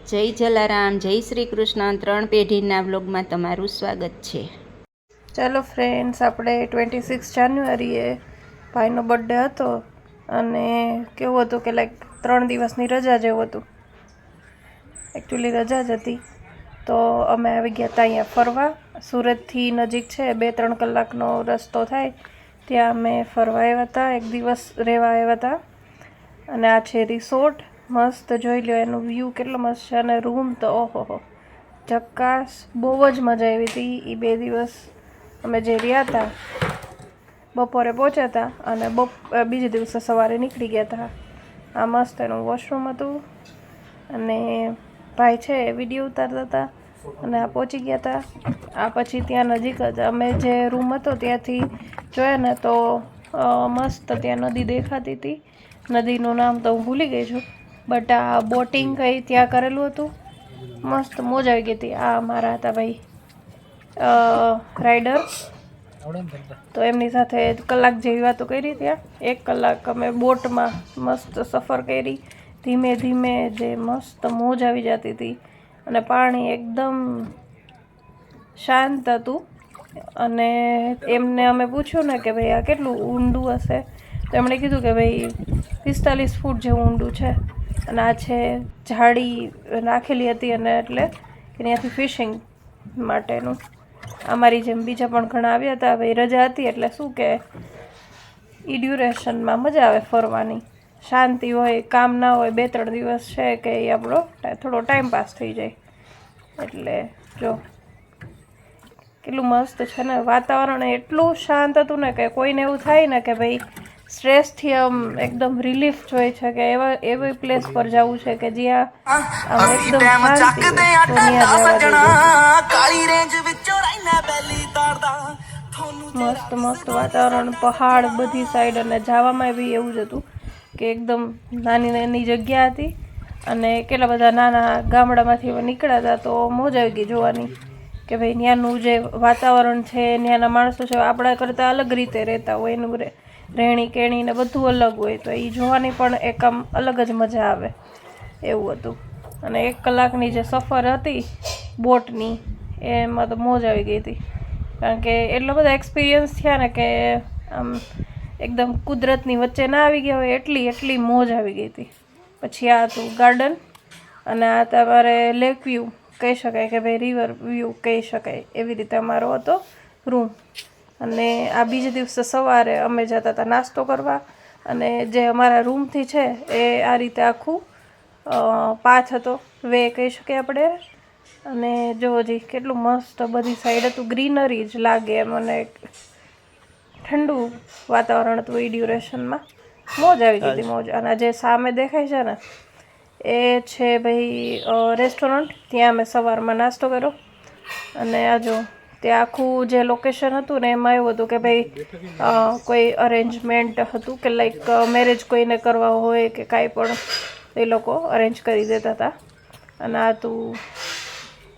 જય જલારામ, જય શ્રી કૃષ્ણ. 3 પેઢીના વ્લોગમાં તમારું સ્વાગત છે. ચાલો ફ્રેન્ડ્સ, આપણે 26 જાન્યુઆરીએ ભાઈનો બર્થડે હતો અને કેવું હતું કે લાઈક 3 દિવસની રજા જેવું હતું. એકચ્યુઅલી રજા જ હતી તો અમે આવી ગયા હતા અહીંયા ફરવા. સુરતથી નજીક છે, 2-3 કલાકનો રસ્તો થાય. ત્યાં અમે ફરવા આવ્યા હતા, એક દિવસ રહેવા આવ્યા હતા. અને આ છે રિસોર્ટ. મસ્ત જોઈ લો, એનું વ્યૂ કેટલો મસ્ત છે. અને રૂમ તો ઓહો ઝક્કાસ, બહુ જ મજા આવી હતી. એ 2 દિવસ અમે જે રહ્યા હતા, બપોરે પહોંચ્યા હતા અને બીજે દિવસે સવારે નીકળી ગયા હતા. આ મસ્ત એનું વોશરૂમ હતું અને ભાઈ છે એ વિડીયો ઉતારતા હતા અને આ પહોંચી ગયા હતા. આ પછી ત્યાં નજીક જ અમે જે રૂમ હતો ત્યાંથી જોયા ને તો મસ્ત ત્યાં નદી દેખાતી હતી. નદીનું નામ તો હું ભૂલી ગઈ છું, બટ આ બોટિંગ કંઈ ત્યાં કરેલું હતું. મસ્ત મોજ આવી ગઈ હતી. આ મારા હતા ભાઈ રાઈડર, તો એમની સાથે કલાક જેવી વાતો કરી. ત્યાં 1 કલાક અમે બોટમાં મસ્ત સફર કરી, ધીમે ધીમે, જે મસ્ત મોજ આવી જતી હતી. અને પાણી એકદમ શાંત હતું. અને એમને અમે પૂછ્યું ને કે ભાઈ આ કેટલું ઊંડું હશે, તો એમણે કીધું કે ભાઈ 45 ફૂટ જેવું ઊંડું છે. અને આ છે જાળી નાખેલી હતી અને એટલે કે ત્યાંથી ફિશિંગ માટેનું. અમારી જેમ બીજા પણ ઘણા આવ્યા હતા. ભાઈ રજા હતી એટલે શું કે ઈ ડ્યુરેશનમાં મજા આવે ફરવાની, શાંતિ હોય, કામ ના હોય. 2-3 દિવસ છે કે એ આપણો થોડો ટાઈમ પાસ થઈ જાય. એટલે જો કેટલું મસ્ત છે ને, વાતાવરણ એટલું શાંત હતું ને કે કોઈને એવું થાય ને કે ભાઈ સ્ટ્રેસથી આમ એકદમ રિલીફ જોઈએ છે કે એવી પ્લેસ પર જવું છે કે જ્યાં આમ એકદમ શાંતિ હોય, તો ત્યાં જવા જેવું. મસ્ત મસ્ત વાતાવરણ, પહાડ બધી સાઈડ. અને જવામાં બી એવું જ હતું કે એકદમ નાની નાની જગ્યા હતી અને કેટલા બધા નાના ગામડામાંથી નીકળ્યા હતા. તો મોજ આવી ગઈ જોવાની કે ભાઈ ત્યાંનું જે વાતાવરણ છે, ત્યાંના માણસો છે આપણા કરતાં અલગ રીતે રહેતા હોય, એનું રહેણી કહેણી ને બધું અલગ હોય. તો એ જોવાની પણ એક આમ અલગ જ મજા આવે એવું હતું. અને 1 કલાકની જે સફર હતી બોટની, એમાં તો મોજ આવી ગઈ હતી. કારણ કે એટલા બધા એક્સપિરિયન્સ થયા ને કે આમ એકદમ કુદરતની વચ્ચે ના આવી ગયા હોય એટલી મોજ આવી ગઈ હતી. પછી આ હતું ગાર્ડન અને આ તમારે લેક વ્યૂ કહી શકાય કે ભાઈ રિવર વ્યૂ કહી શકાય, એવી રીતે અમારો હતો રૂમ. અને આ બીજે દિવસે સવારે અમે જતા હતા નાસ્તો કરવા. અને જે અમારા રૂમથી છે એ આ રીતે આખું પાથ હતો, વે કહી શકીએ આપણે. અને જો હજી કેટલું મસ્ત બધી સાઈડ હતું, ગ્રીનરી જ લાગે એમ. અને ઠંડુ વાતાવરણ હતું એ ડ્યુરેશનમાં. મોજ આવી ગઈ હતી, મોજ. અને જે સામે દેખાય છે ને એ છે ભાઈ રેસ્ટોરન્ટ. ત્યાં અમે સવારમાં નાસ્તો કર્યો. અને આ જો ત્યાં આખું જે લોકેશન હતું ને એમાં એવું હતું કે ભાઈ કોઈ અરેન્જમેન્ટ હતું કે લાઈક મેરેજ કોઈને કરવા હોય કે કાંઈ પણ એ લોકો અરેન્જ કરી દેતા હતા. અને આ તું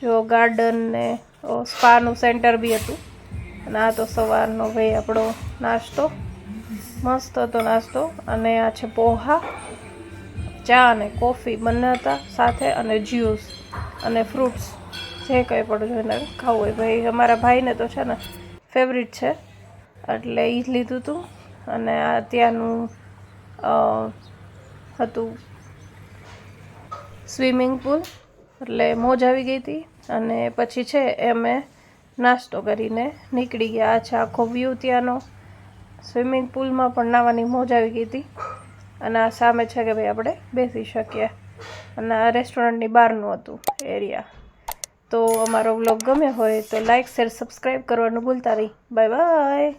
જો ગાર્ડન ને સ્પાનું સેન્ટર બી હતું. અને આ તો સવારનો ભાઈ આપણો નાસ્તો, મસ્ત હતો નાસ્તો. અને આ છે પોહા, ચા અને કોફી બંને હતા સાથે, અને જ્યુસ અને ફ્રૂટ્સ, જે કંઈ પણ જોઈને ખાવું હોય. ભાઈ અમારા ભાઈને તો છે ને ફેવરિટ છે એટલે એ જ લીધું હતું. અને આ ત્યાંનું હતું સ્વિમિંગ પુલ, એટલે મોજ આવી ગઈ હતી. અને પછી છે અમે નાસ્તો કરીને નીકળી ગયા. આ છે આખો વ્યૂ ત્યાંનો. સ્વિમિંગ પુલમાં પણ નાહવાની મોજ આવી ગઈ હતી. અને આ સામે છે કે ભાઈ આપણે બેસી શકીએ. અને આ રેસ્ટોરન્ટની બહારનું હતું એરિયા. તો અમારો વ્લોગ ગમ્યો હોય તો લાઇક, શેર, સબસ્ક્રાઈબ કરવાનું ભૂલતા નહીં. Bye bye.